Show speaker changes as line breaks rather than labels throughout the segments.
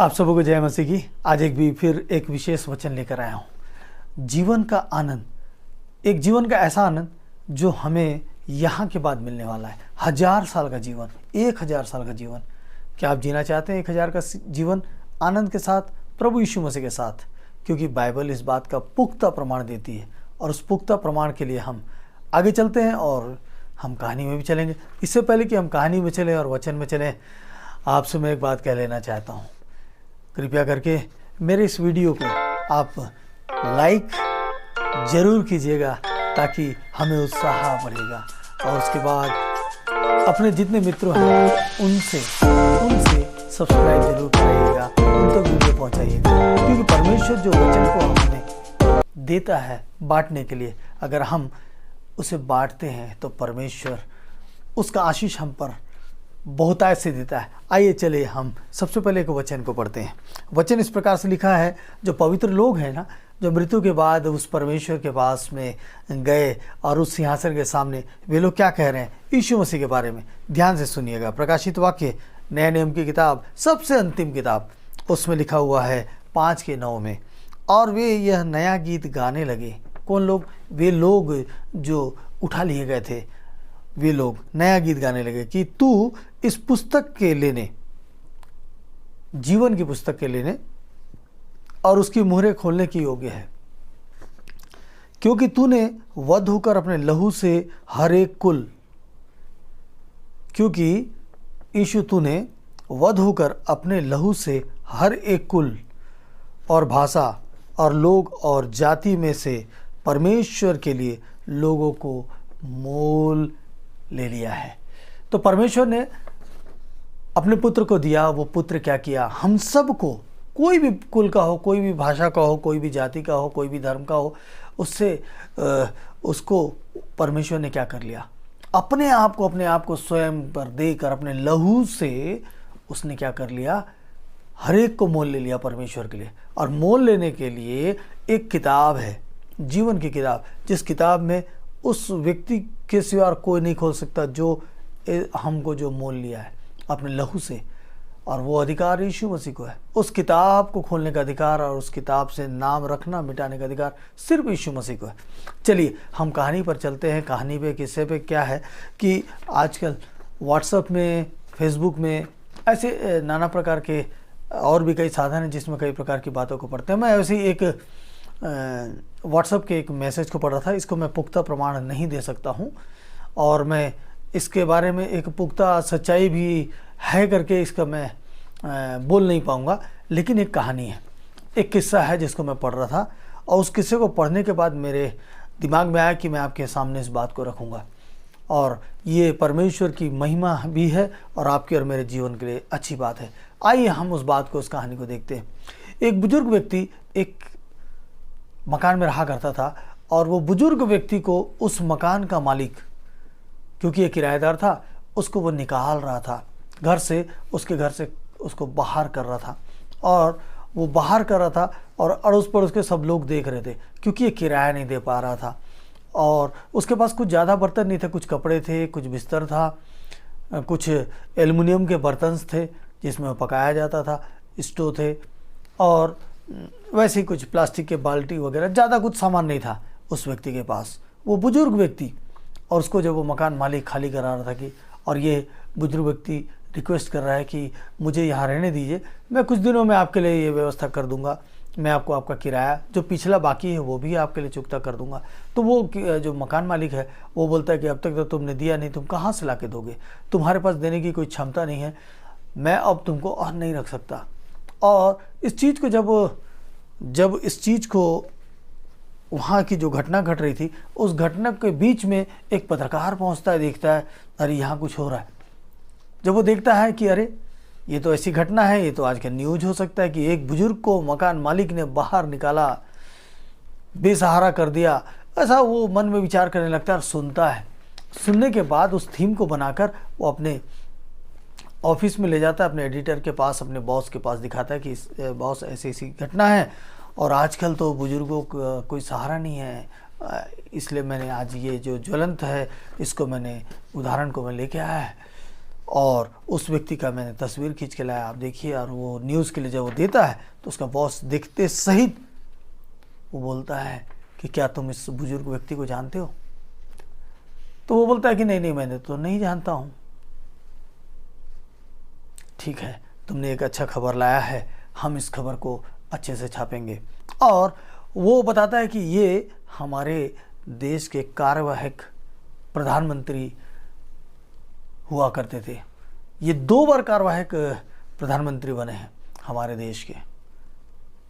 आप सबको जय मसीह की। आज फिर एक विशेष वचन लेकर आया हूँ। जीवन का आनंद, एक जीवन का ऐसा आनंद जो हमें यहाँ के बाद मिलने वाला है। 1000 साल का जीवन, 1000 साल का जीवन। क्या आप जीना चाहते हैं 1000 का जीवन आनंद के साथ, प्रभु यीशु मसीह के साथ? क्योंकि बाइबल इस बात का पुख्ता प्रमाण देती है और उस पुख्ता प्रमाण के लिए हम आगे चलते हैं और हम कहानी में भी चलेंगे। इससे पहले कि हम कहानी में चलें और वचन में चलें, आपसे मैं एक बात कह लेना चाहता हूँ। कृपया करके मेरे इस वीडियो को आप लाइक ज़रूर कीजिएगा ताकि हमें उत्साह बढ़ेगा, और उसके बाद अपने जितने मित्रों हैं उनसे सब्सक्राइब जरूर कराइएगा, उन तक वीडियो पहुंचाइएगा। क्योंकि परमेश्वर जो वचन को हमें देता है बांटने के लिए, अगर हम उसे बांटते हैं तो परमेश्वर उसका आशीष हम पर बहुतायत से देता है। आइए चले हम सबसे पहले एक वचन को पढ़ते हैं। वचन इस प्रकार से लिखा है, जो पवित्र लोग हैं ना, जो मृत्यु के बाद उस परमेश्वर के पास में गए और उस सिंहासन के सामने, वे लोग क्या कह रहे हैं यीशु मसीह के बारे में। ध्यान से सुनिएगा। प्रकाशित वाक्य, नए नियम की किताब, सबसे अंतिम किताब, उसमें लिखा हुआ है 5:9 में, और वे यह नया गीत गाने लगे। कौन लोग? वे लोग जो उठा लिए गए थे, वे लोग नया गीत गाने लगे कि तू इस पुस्तक के लेने, जीवन की पुस्तक के लेने और उसकी मुहरें खोलने की योग्य है, क्योंकि तूने वध होकर अपने लहू से हर एक कुल, क्योंकि यीशु तूने वध होकर अपने लहू से हर एक कुल और भाषा और लोग और जाति में से परमेश्वर के लिए लोगों को मोल ले लिया है। तो परमेश्वर ने अपने पुत्र को दिया। वो पुत्र क्या किया? हम सब को, कोई भी कुल का हो, कोई भी भाषा का हो, कोई भी जाति का हो, कोई भी धर्म का हो, उसको परमेश्वर ने क्या कर लिया? अपने आप को स्वयं पर देकर अपने लहू से उसने क्या कर लिया? हर एक को मोल ले लिया परमेश्वर के लिए। और मोल लेने के लिए एक किताब है, जीवन की किताब, जिस किताब में उस व्यक्ति के सिवा और कोई नहीं खोल सकता जो हमको जो मोल लिया है अपने लहू से, और वो अधिकार यीशु मसीह को है। उस किताब को खोलने का अधिकार और उस किताब से नाम रखना, मिटाने का अधिकार सिर्फ यीशु मसीह को है। चलिए हम कहानी पर चलते हैं। कहानी पे, किस्से पे क्या है कि आजकल व्हाट्सएप में, फेसबुक में ऐसे नाना प्रकार के और भी कई साधन हैं जिसमें कई प्रकार की बातों को पढ़ते हैं। मैं ऐसे ही एक व्हाट्सएप के एक मैसेज को पढ़ रहा था। इसको मैं पुख्ता प्रमाण नहीं दे सकता हूँ और मैं इसके बारे में एक पुख्ता सच्चाई भी है करके इसका मैं बोल नहीं पाऊँगा। लेकिन एक कहानी है, एक किस्सा है जिसको मैं पढ़ रहा था, और उस किस्से को पढ़ने के बाद मेरे दिमाग में आया कि मैं आपके सामने इस बात को रखूँगा, और ये परमेश्वर की महिमा भी है और आपके और मेरे जीवन के लिए अच्छी बात है। आइए हम उस बात को, उस कहानी को देखते हैं। एक बुजुर्ग व्यक्ति एक मकान में रहा करता था, और वो बुजुर्ग व्यक्ति को उस मकान का मालिक, क्योंकि ये किराएदार था, उसको वो निकाल रहा था घर से, उसके घर से उसको बाहर कर रहा था। और वो बाहर कर रहा था और अड़ोस पड़ोस के सब लोग देख रहे थे, क्योंकि ये किराया नहीं दे पा रहा था। और उसके पास कुछ ज़्यादा बर्तन नहीं थे, कुछ कपड़े थे, कुछ बिस्तर था, कुछ एल्युमिनियम के बर्तन थे जिसमें पकाया जाता था, स्टोव थे, और वैसे ही कुछ प्लास्टिक के बाल्टी वगैरह, ज़्यादा कुछ सामान नहीं था उस व्यक्ति के पास, वो बुजुर्ग व्यक्ति। और उसको जब वो मकान मालिक खाली करा रहा था कि, और ये बुजुर्ग व्यक्ति रिक्वेस्ट कर रहा है कि मुझे यहाँ रहने दीजिए, मैं कुछ दिनों में आपके लिए ये व्यवस्था कर दूंगा, मैं आपको आपका किराया जो पिछला बाकी है वो भी आपके लिए चुकता कर दूंगा। तो वो जो मकान मालिक है वो बोलता है कि अब तक तो तुमने दिया नहीं, तुम कहाँ से ला के दोगे? तुम्हारे पास देने की कोई क्षमता नहीं है, मैं अब तुमको और नहीं रख सकता। और इस चीज़ को जब इस चीज़ को, वहाँ की जो घटना घट रही थी, उस घटना के बीच में एक पत्रकार पहुँचता है, देखता है अरे यहाँ कुछ हो रहा है। जब वो देखता है कि अरे ये तो ऐसी घटना है, ये तो आज का न्यूज हो सकता है कि एक बुजुर्ग को मकान मालिक ने बाहर निकाला, बेसहारा कर दिया, ऐसा वो मन में विचार करने लगता है और सुनता है। सुनने के बाद उस थीम को बनाकर वो अपने ऑफिस में ले जाता है, अपने एडिटर के पास, अपने बॉस के पास दिखाता है कि बॉस ऐसी ऐसी घटना है और आजकल तो बुजुर्गों का कोई सहारा नहीं है, इसलिए मैंने आज ये जो ज्वलंत है इसको मैंने, उदाहरण को मैं लेके आया है। और उस व्यक्ति का मैंने तस्वीर खींच के लाया, आप देखिए। और वो न्यूज़ के लिए जब वो देता है तो उसका बॉस देखते सहित वो बोलता है कि क्या तुम इस बुजुर्ग व्यक्ति को जानते हो? तो वो बोलता है कि नहीं नहीं, मैंने तो नहीं जानता हूँ। ठीक है, तुमने एक अच्छा खबर लाया है, हम इस खबर को अच्छे से छापेंगे। और वो बताता है कि ये हमारे देश के कार्यवाहक प्रधानमंत्री हुआ करते थे। ये 2 बार कार्यवाहक प्रधानमंत्री बने हैं हमारे देश के।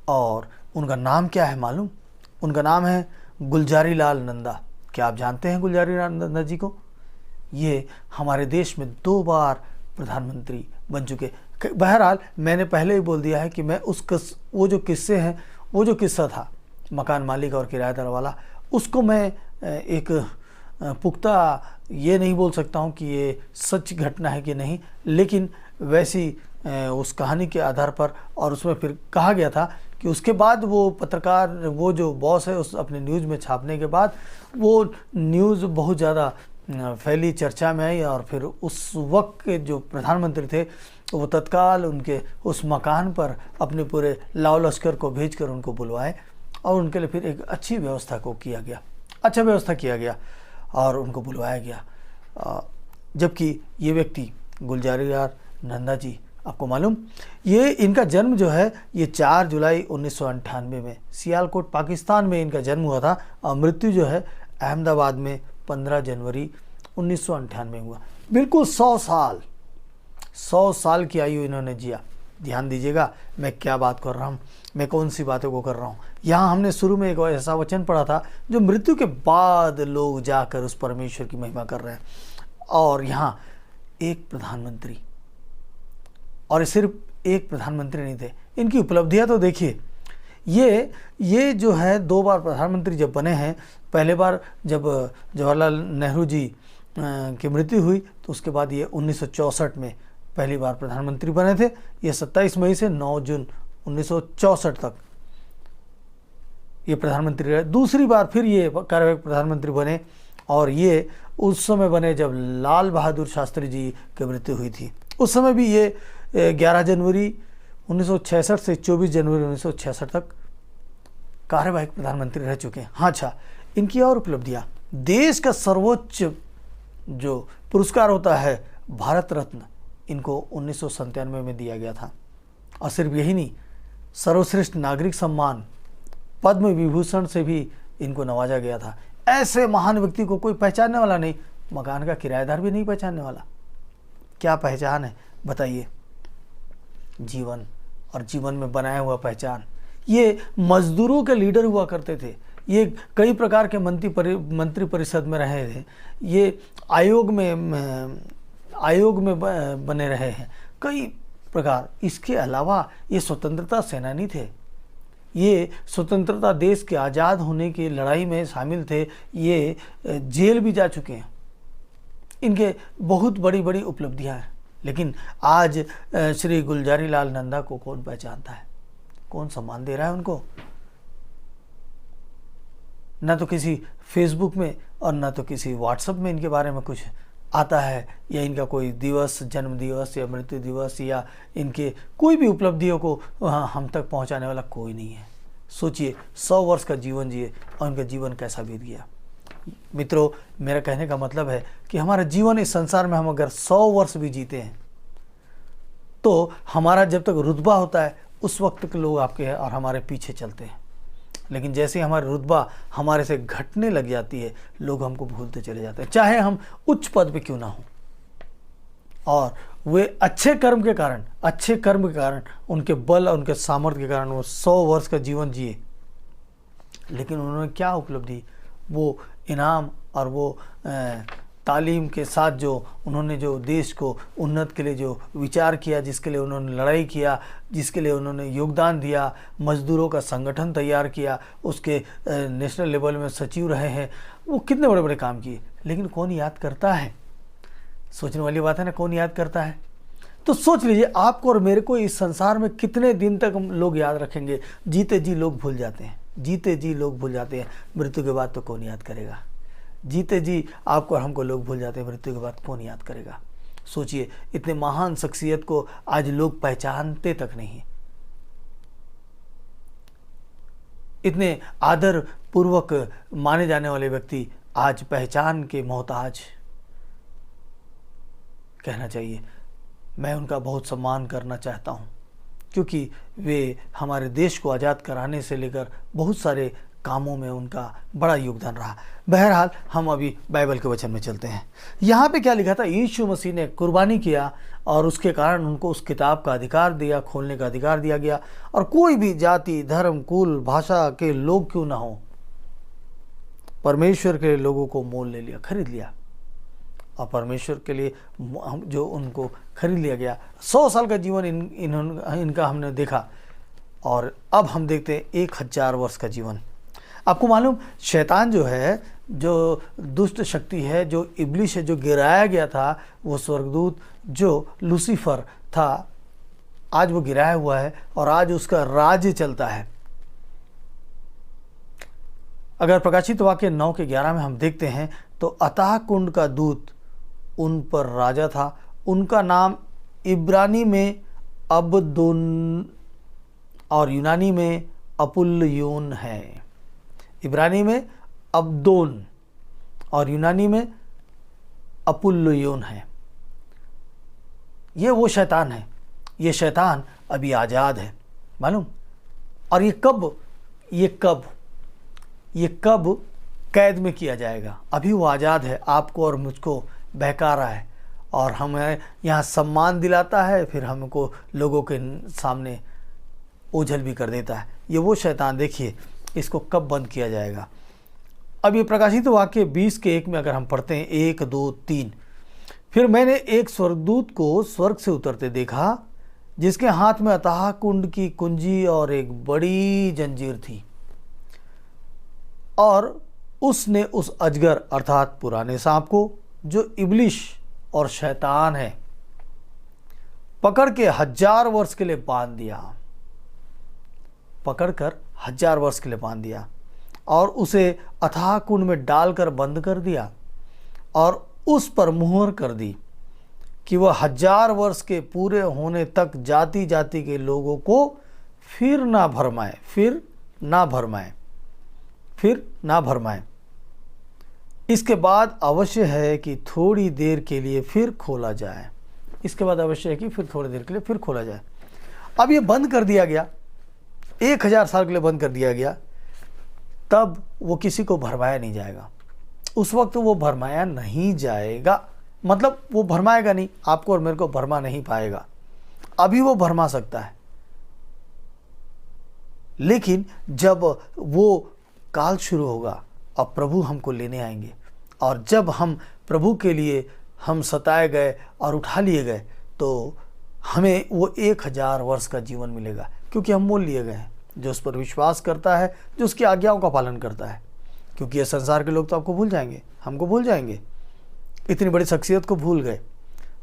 और उनका नाम क्या है मालूम? उनका नाम है गुलजारी लाल नंदा। क्या आप जानते हैं गुलजारी लाल नंदा जी को? ये हमारे देश में 2 बार प्रधानमंत्री बन चुके। बहरहाल मैंने पहले ही बोल दिया है कि मैं वो जो किस्से हैं, वो जो किस्सा था मकान मालिक और किराएदार वाला, उसको मैं एक पुख्ता ये नहीं बोल सकता हूँ कि ये सच घटना है कि नहीं, लेकिन वैसी उस कहानी के आधार पर। और उसमें फिर कहा गया था कि उसके बाद वो पत्रकार, वो जो बॉस है, उस अपने न्यूज़ में छापने के बाद वो न्यूज़ बहुत ज़्यादा फैली, चर्चा में आई। और फिर उस वक्त के जो प्रधानमंत्री थे वो तत्काल उनके उस मकान पर अपने पूरे लाव लश्कर को भेजकर उनको बुलवाए और उनके लिए फिर एक अच्छी व्यवस्था को किया गया, अच्छा व्यवस्था किया गया और उनको बुलवाया गया। जबकि ये व्यक्ति गुलजारी लाल नंदा जी, आपको मालूम, ये इनका जन्म जो है ये 4 जुलाई 1998 में सियालकोट पाकिस्तान में इनका जन्म हुआ था। और मृत्यु जो है अहमदाबाद में 15 जनवरी 1998 में हुआ। बिल्कुल 100 साल की आयु इन्होंने जिया। ध्यान दीजिएगा मैं क्या बात कर रहा हूँ, मैं कौन सी बातों को कर रहा हूँ। यहाँ हमने शुरू में एक ऐसा वचन पढ़ा था जो मृत्यु के बाद लोग जाकर उस परमेश्वर की महिमा कर रहे हैं। और यहाँ एक प्रधानमंत्री, और सिर्फ एक प्रधानमंत्री नहीं थे, इनकी उपलब्धियाँ तो देखिए। ये जो है 2 बार प्रधानमंत्री जब बने हैं, पहले बार जब जवाहरलाल नेहरू जी की मृत्यु हुई तो उसके बाद ये 1964 में पहली बार प्रधानमंत्री बने थे। ये 27 मई से 9 जून 1964 तक ये प्रधानमंत्री रहे। दूसरी बार फिर ये कार्यवाहक प्रधानमंत्री बने और ये उस समय बने जब लाल बहादुर शास्त्री जी की मृत्यु हुई थी। उस समय भी ये 11 जनवरी 1966 से 24 जनवरी 1966 तक कार्यवाहक प्रधानमंत्री रह चुके हैं। हाँ, अच्छा, इनकी और उपलब्धियाँ, देश का सर्वोच्च जो पुरस्कार होता है भारत रत्न, इनको 1997 में दिया गया था। और सिर्फ यही नहीं, सर्वश्रेष्ठ नागरिक सम्मान पद्म विभूषण से भी इनको नवाजा गया था। ऐसे महान व्यक्ति को कोई पहचानने वाला नहीं, मकान का किराएदार भी नहीं पहचानने वाला। क्या पहचान है बताइए? जीवन, और जीवन में बनाया हुआ पहचान। ये मजदूरों के लीडर हुआ करते थे। ये कई प्रकार के मंत्री परिषद में रहे थे। ये आयोग में बने रहे हैं कई प्रकार। इसके अलावा ये स्वतंत्रता सेनानी थे। ये स्वतंत्रता, देश के आज़ाद होने की लड़ाई में शामिल थे। ये जेल भी जा चुके हैं। इनके बहुत बड़ी बड़ी उपलब्धियां हैं। लेकिन आज श्री गुलजारी लाल नंदा को कौन पहचानता है? कौन सम्मान दे रहा है उनको? ना तो किसी फेसबुक में और ना तो किसी व्हाट्सएप में इनके बारे में कुछ आता है, या इनका कोई दिवस, जन्म दिवस या मृत्यु दिवस या इनके कोई भी उपलब्धियों को हम तक पहुंचाने वाला कोई नहीं है। सोचिए 100 वर्ष का जीवन जिए और उनका जीवन कैसा बीत गया। मित्रों, मेरा कहने का मतलब है कि हमारा जीवन इस संसार में हम अगर 100 वर्ष भी जीते हैं तो हमारा जब तक रुतबा होता है उस वक्त तक लोग आपके और हमारे पीछे चलते हैं। लेकिन जैसे ही हमारी रुतबा हमारे से घटने लग जाती है, लोग हमको भूलते चले जाते हैं, चाहे हम उच्च पद पे क्यों ना हो। और वे अच्छे कर्म के कारण, उनके बल और उनके सामर्थ्य के कारण वो 100 वर्ष का जीवन जिए। लेकिन उन्होंने क्या उपलब्धि, वो इनाम और वो तालीम के साथ जो उन्होंने जो देश को उन्नत के लिए जो विचार किया, जिसके लिए उन्होंने लड़ाई किया, जिसके लिए उन्होंने योगदान दिया, मजदूरों का संगठन तैयार किया, उसके नेशनल लेवल में सचिव रहे हैं, वो कितने बड़े बड़े काम किए। लेकिन कौन याद करता है? सोचने वाली बात है ना, कौन याद करता है? तो सोच लीजिए, आपको और मेरे को इस संसार में कितने दिन तक लोग याद रखेंगे? जीते जी लोग भूल जाते हैं, जीते जी लोग भूल जाते हैं, मृत्यु के बाद तो कौन याद करेगा? जीते जी आपको और हमको लोग भूल जाते हैं, मृत्यु के बाद कौन याद करेगा? सोचिए, इतने महान शख्सियत को आज लोग पहचानते तक नहीं हैं। इतने आदर पूर्वक माने जाने वाले व्यक्ति आज पहचान के मोहताज कहना चाहिए। मैं उनका बहुत सम्मान करना चाहता हूँ, क्योंकि वे हमारे देश को आज़ाद कराने से लेकर बहुत सारे कामों में उनका बड़ा योगदान रहा। बहरहाल हम अभी बाइबल के वचन में चलते हैं। यहाँ पे क्या लिखा था? यीशु मसीह ने कुर्बानी किया और उसके कारण उनको उस किताब का अधिकार दिया, खोलने का अधिकार दिया गया। और कोई भी जाति, धर्म, कुल, भाषा के लोग क्यों ना हो, परमेश्वर के लोगों को मोल ले लिया, खरीद लिया। और परमेश्वर के लिए जो उनको खरीद लिया गया, 100 साल का जीवन इनका हमने देखा। और अब हम देखते हैं 1000 वर्ष का जीवन। आपको मालूम, शैतान जो है, जो दुष्ट शक्ति है, जो इब्लिस है, जो गिराया गया था, वो स्वर्गदूत जो लूसीफर था, आज वो गिराया हुआ है और आज उसका राज्य चलता है। अगर प्रकाशित वाक्य 9:11 में हम देखते हैं तो अताह कुंड का दूत उन पर राजा था। उनका नाम इब्रानी में अबदोन और यूनानी में अपुल्योन है। इब्रानी में अब्दोन और यूनानी में अपुल्योन है। ये वो शैतान है। ये शैतान अभी आज़ाद है, मालूम। और ये कब कैद में किया जाएगा? अभी वो आज़ाद है, आपको और मुझको बहका रहा है और हमें यहाँ सम्मान दिलाता है, फिर हमको लोगों के सामने ओझल भी कर देता है। ये वो शैतान, देखिए इसको कब बंद किया जाएगा। अब ये प्रकाशित वाक्य 20:1 में अगर हम पढ़ते हैं, 1, 2, 3, फिर मैंने एक स्वर्गदूत को स्वर्ग से उतरते देखा, जिसके हाथ में अथाह कुंड की कुंजी और एक बड़ी जंजीर थी। और उसने उस अजगर अर्थात पुराने सांप को, जो इब्लिस और शैतान है, पकड़ के 1000 वर्ष के लिए बांध दिया। पकड़कर 1000 वर्ष के लिए बांध दिया और उसे अथाह कुंड में डालकर बंद कर दिया और उस पर मुहर कर दी कि वह 1000 वर्ष के पूरे होने तक जाति जाति के लोगों को फिर ना भरमाए। इसके बाद अवश्य है कि थोड़ी देर के लिए फिर खोला जाए। अब ये बंद कर दिया गया, 1000 साल के लिए बंद कर दिया गया। तब वो किसी को भरमाया नहीं जाएगा। उस वक्त वो भरमाया नहीं जाएगा, मतलब वो भरमाएगा नहीं, आपको और मेरे को भरमा नहीं पाएगा। अभी वो भरमा सकता है, लेकिन जब वो काल शुरू होगा और प्रभु हमको लेने आएंगे, और जब हम प्रभु के लिए हम सताए गए और उठा लिए गए, तो हमें वो 1000 वर्ष का जीवन मिलेगा, क्योंकि हम मोल लिए गए हैं। जो उस पर विश्वास करता है, जो उसकी आज्ञाओं का पालन करता है। क्योंकि ये संसार के लोग तो आपको भूल जाएंगे, हमको भूल जाएंगे। इतनी बड़ी शख्सियत को भूल गए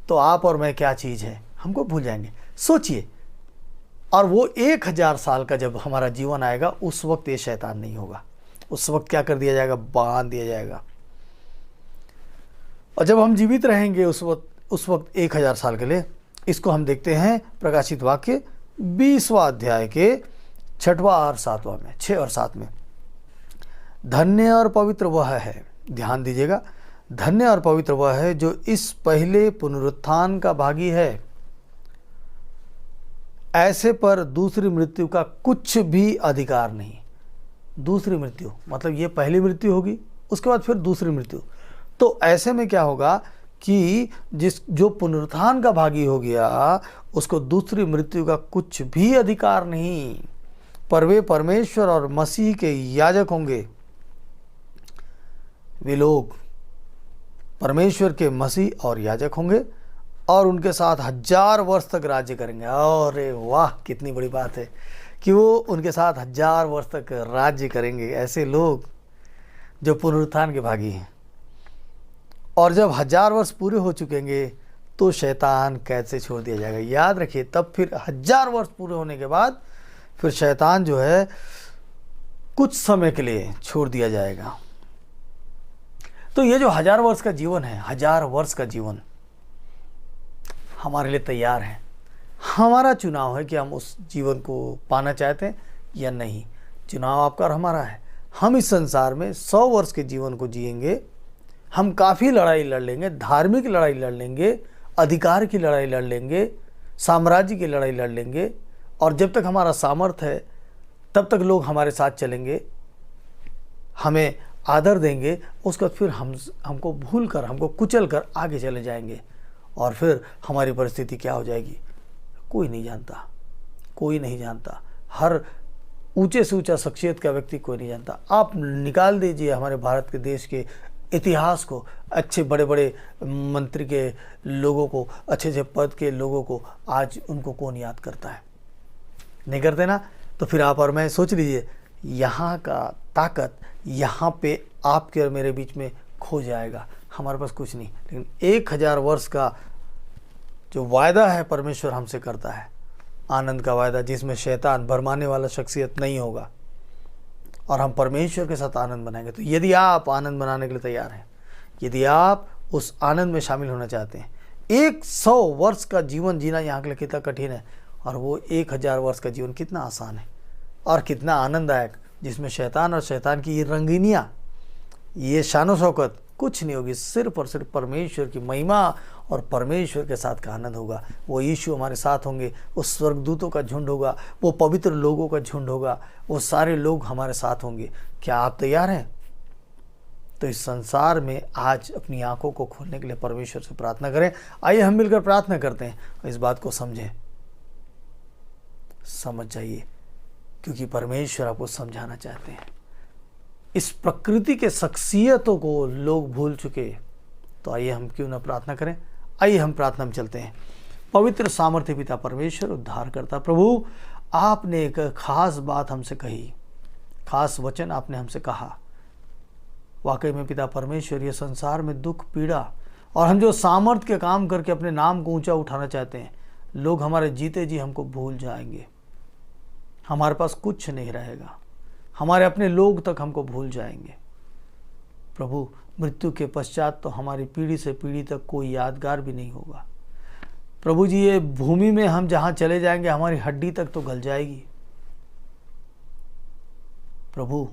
तो आप और मैं क्या चीज़ है, हमको भूल जाएंगे। सोचिए, और वो 1000 साल का जब हमारा जीवन आएगा, उस वक्त ये शैतान नहीं होगा। उस वक्त क्या कर दिया जाएगा? बांध दिया जाएगा। और जब हम जीवित रहेंगे उस वक्त 1000 साल के लिए, इसको हम देखते हैं प्रकाशित वाक्य 20वां अध्याय के 6वां और 7वां में, 6 और 7 में। धन्य और पवित्र वह है, ध्यान दीजिएगा, धन्य और पवित्र वह है जो इस पहले पुनरुत्थान का भागी है। ऐसे पर दूसरी मृत्यु का कुछ भी अधिकार नहीं। दूसरी मृत्यु मतलब ये पहली मृत्यु होगी, उसके बाद फिर दूसरी मृत्यु। तो ऐसे में क्या होगा कि जो पुनरुत्थान का भागी हो गया, उसको दूसरी मृत्यु का कुछ भी अधिकार नहीं। पर वे परमेश्वर और मसीह के याजक होंगे। वे लोग परमेश्वर के मसीह और याजक होंगे और उनके साथ 1000 वर्ष तक राज्य करेंगे। अरे वाह, कितनी बड़ी बात है कि वो उनके साथ 1000 वर्ष तक राज्य करेंगे। ऐसे लोग जो पुनरुत्थान के भागी हैं। और जब 1000 वर्ष पूरे हो चुकेंगे तो शैतान कैद से छोड़ दिया जाएगा। याद रखिए, तब फिर 1000 वर्ष पूरे होने के बाद फिर शैतान जो है कुछ समय के लिए छोड़ दिया जाएगा। तो ये जो 1000 वर्ष का जीवन है, 1000 वर्ष का जीवन, हमारे लिए तैयार हैं। हमारा चुनाव है कि हम उस जीवन को पाना चाहते हैं या नहीं। चुनाव आपका और हमारा है। हम इस संसार में 100 वर्ष के जीवन को जिएंगे। हम काफ़ी लड़ाई लड़ लेंगे, धार्मिक लड़ाई लड़ लेंगे, अधिकार की लड़ाई लड़ लेंगे, साम्राज्य की लड़ाई लड़ लेंगे, और जब तक हमारा सामर्थ्य है तब तक लोग हमारे साथ चलेंगे, हमें आदर देंगे। उसके बाद फिर हमको भूल कर, हमको कुचल कर आगे चले जाएंगे, और फिर हमारी परिस्थिति क्या हो जाएगी कोई नहीं जानता, कोई नहीं जानता। हर ऊंचे से ऊंचा शख्सियत का व्यक्ति कोई नहीं जानता। आप निकाल दीजिए हमारे भारत के देश के इतिहास को, अच्छे बड़े बड़े मंत्री के लोगों को, अच्छे अच्छे पद के लोगों को, आज उनको कौन याद करता है? नहीं करते ना। तो फिर आप और मैं सोच लीजिए, यहाँ का ताकत यहाँ पे आपके और मेरे बीच में खो जाएगा। हमारे पास कुछ नहीं, लेकिन 1000 वर्ष का जो वायदा है परमेश्वर हमसे करता है, आनंद का वायदा, जिसमें शैतान भरमाने वाला शख्सियत नहीं होगा, और हम परमेश्वर के साथ आनंद बनाएंगे। तो यदि आप आनंद बनाने के लिए तैयार हैं, यदि आप उस आनंद में शामिल होना चाहते हैं, 100 वर्ष का जीवन जीना यहाँ के लिए कितना कठिन है, और वो 1000 वर्ष का जीवन कितना आसान है और कितना आनंददायक, जिसमें शैतान और शैतान की ये रंगीनियाँ, ये शानो शौकत कुछ नहीं होगी। सिर्फ और सिर्फ परमेश्वर की महिमा और परमेश्वर के साथ का आनंद होगा। वो यीशु हमारे साथ होंगे, वो स्वर्गदूतों का झुंड होगा, वो पवित्र लोगों का झुंड होगा, वो सारे लोग हमारे साथ होंगे। क्या आप तैयार हैं? तो इस संसार में आज अपनी आंखों को खोलने के लिए परमेश्वर से प्रार्थना करें। आइए हम मिलकर प्रार्थना करते हैं और इस बात को समझें, समझ जाइए, क्योंकि परमेश्वर आपको समझाना चाहते हैं। इस प्रकृति के शख्सियतों को लोग भूल चुके, तो आइए हम क्यों ना प्रार्थना करें। आइए हम प्रार्थना में चलते हैं। पवित्र सामर्थ्य पिता परमेश्वर, उद्धार करता प्रभु, आपने एक खास बात हमसे कही, खास वचन आपने हमसे कहा। वाकई में पिता परमेश्वर, ये संसार में दुख पीड़ा और हम जो सामर्थ्य के काम करके अपने नाम को ऊंचा उठाना चाहते हैं, लोग हमारे जीते जी हमको भूल जाएंगे। हमारे पास कुछ नहीं रहेगा, हमारे अपने लोग तक हमको भूल जाएंगे। प्रभु, मृत्यु के पश्चात तो हमारी पीढ़ी से पीढ़ी तक कोई यादगार भी नहीं होगा। प्रभु जी, ये भूमि में हम जहाँ चले जाएंगे हमारी हड्डी तक तो गल जाएगी प्रभु,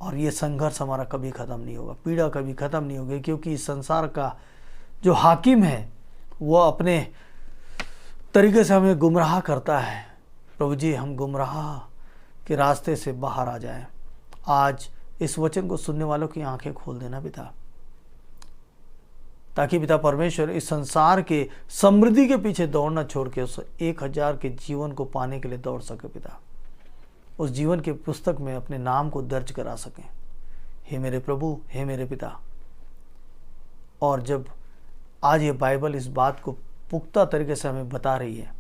और ये संघर्ष हमारा कभी ख़त्म नहीं होगा, पीड़ा कभी ख़त्म नहीं होगी, क्योंकि इस संसार का जो हाकिम है वो अपने तरीके से हमें गुमराह करता है। प्रभु जी, हम गुमराह के रास्ते से बाहर आ जाएं। आज इस वचन को सुनने वालों की आंखें खोल देना पिता, ताकि पिता परमेश्वर इस संसार के समृद्धि के पीछे दौड़ना छोड़ के उस 1000 के जीवन को पाने के लिए दौड़ सके पिता, उस जीवन के पुस्तक में अपने नाम को दर्ज करा सकें। हे मेरे प्रभु, हे मेरे पिता। और जब आज ये बाइबल इस बात को पुख्ता तरीके से हमें बता रही है,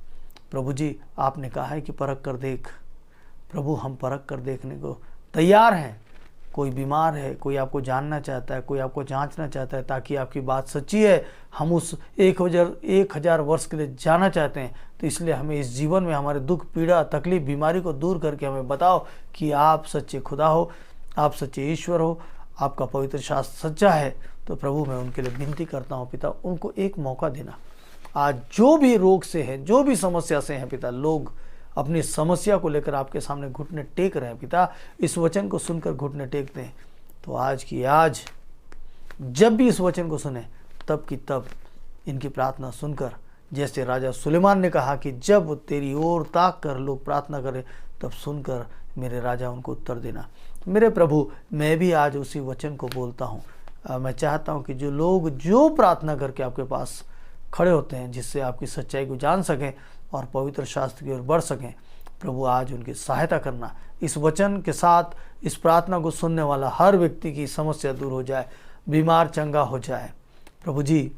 प्रभु जी, आपने कहा है कि परख कर देख। प्रभु, हम परख कर देखने को तैयार हैं। कोई बीमार है, कोई आपको जानना चाहता है, कोई आपको जांचना चाहता है, ताकि आपकी बात सच्ची है, हम उस 1000 वर्ष के लिए जाना चाहते हैं। तो इसलिए हमें इस जीवन में हमारे दुख पीड़ा तकलीफ बीमारी को दूर करके हमें बताओ कि आप सच्चे खुदा हो, आप सच्चे ईश्वर हो, आपका पवित्र शास्त्र सच्चा है। तो प्रभु, मैं उनके लिए विनती करता हूँ पिता, उनको एक मौका देना। आज जो भी रोग से हैं, जो भी समस्या से हैं पिता, लोग अपनी समस्या को लेकर आपके सामने घुटने टेक रहे हैं पिता, इस वचन को सुनकर घुटने टेकते हैं। तो आज की आज जब भी इस वचन को सुने, तब की तब इनकी प्रार्थना सुनकर, जैसे राजा सुलेमान ने कहा कि जब तेरी ओर ताक कर लोग प्रार्थना करें, तब सुनकर मेरे राजा उनको उत्तर देना। मेरे प्रभु, मैं भी आज उसी वचन को बोलता हूँ। मैं चाहता हूँ कि जो लोग जो प्रार्थना करके आपके पास खड़े होते हैं, जिससे आपकी सच्चाई को जान सकें और पवित्र शास्त्र की ओर बढ़ सकें, प्रभु आज उनकी सहायता करना। इस वचन के साथ इस प्रार्थना को सुनने वाला हर व्यक्ति की समस्या दूर हो जाए, बीमार चंगा हो जाए। प्रभु जी,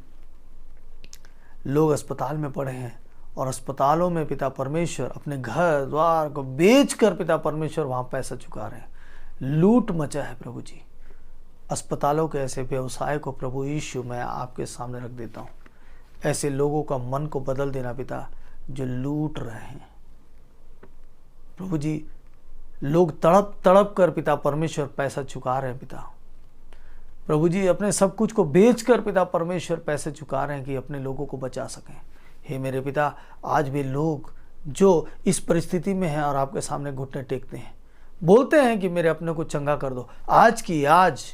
लोग अस्पताल में पड़े हैं और अस्पतालों में पिता परमेश्वर अपने घर द्वार को बेच कर पिता परमेश्वर वहाँ पैसा चुका रहे हैं, लूट मचा है। प्रभु जी, अस्पतालों के ऐसे व्यवसाय को प्रभु यीशु मैं आपके सामने रख देता हूँ। ऐसे लोगों का मन को बदल देना पिता, जो लूट रहे हैं। प्रभु जी, लोग तड़प तड़प कर पिता परमेश्वर पैसा चुका रहे हैं पिता, प्रभु जी अपने सब कुछ को बेचकर पिता परमेश्वर पैसे चुका रहे हैं कि अपने लोगों को बचा सकें। हे मेरे पिता, आज भी लोग जो इस परिस्थिति में हैं और आपके सामने घुटने टेकते हैं, बोलते हैं कि मेरे अपने को चंगा कर दो, आज की आज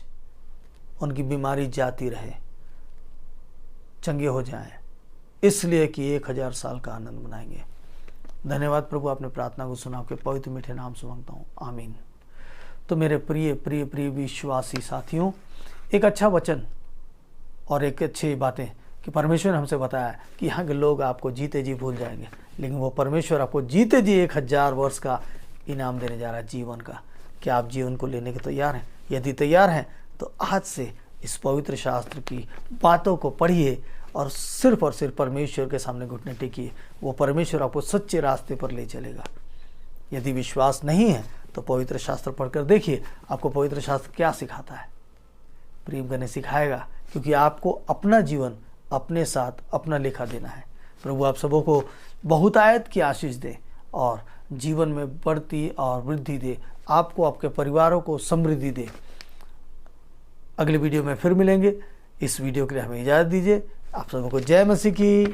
उनकी बीमारी जाती रहे, चंगे हो जाएं, इसलिए कि 1000 साल का आनंद मनाएंगे। धन्यवाद प्रभु, आपने प्रार्थना को सुना, आपके पवित्र मीठे नाम से मांगता हूँ, आमीन। तो मेरे प्रिय प्रिय प्रिय विश्वासी साथियों, एक अच्छा वचन और एक अच्छी बातें कि परमेश्वर ने हमसे बताया कि यहाँ के लोग आपको जीते जी भूल जाएंगे, लेकिन वो परमेश्वर आपको जीते जी 1000 वर्ष का इनाम देने जा रहा है, जीवन का। क्या आप जीवन को लेने के तैयार हैं? यदि तैयार हैं तो आज से इस पवित्र शास्त्र की बातों को पढ़िए और सिर्फ परमेश्वर के सामने घुटने टेकिए। वो परमेश्वर आपको सच्चे रास्ते पर ले चलेगा। यदि विश्वास नहीं है तो पवित्र शास्त्र पढ़कर देखिए, आपको पवित्र शास्त्र क्या सिखाता है। प्रेम करने सिखाएगा, क्योंकि आपको अपना जीवन अपने साथ अपना लेखा देना है। प्रभु आप सबों को बहुतायत की आशीष दे और जीवन में बढ़ती और वृद्धि दे, आपको आपके परिवारों को समृद्धि दे। अगले वीडियो में फिर मिलेंगे। इस वीडियो के लिए हमें इजाज़त दीजिए। आप सबों को जय मसीह की।